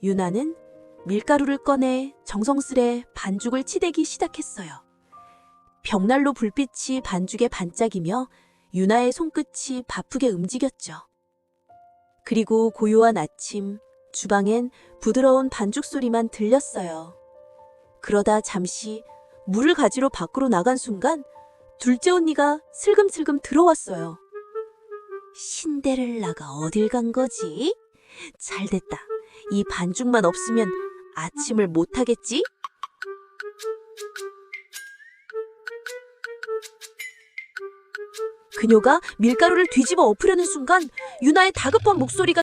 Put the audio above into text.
유나는 밀가루를 꺼내 정성스레 반죽을 치대기 시작했어요. 벽난로 불빛이 반죽에 반짝이며 유나의 손끝이 바쁘게 움직였죠. 그리고 고요한 아침, 주방엔 부드러운 반죽 소리만 들렸어요. 그러다 잠시 물을 가지러 밖으로 나간 순간 둘째 언니가 슬금슬금 들어왔어요. 신데렐라가 어딜 간 거지? 잘됐다. 이 반죽만 없으면 아침을 못하겠지? 그녀가 밀가루를 뒤집어 엎으려는 순간 유나의 다급한 목소리가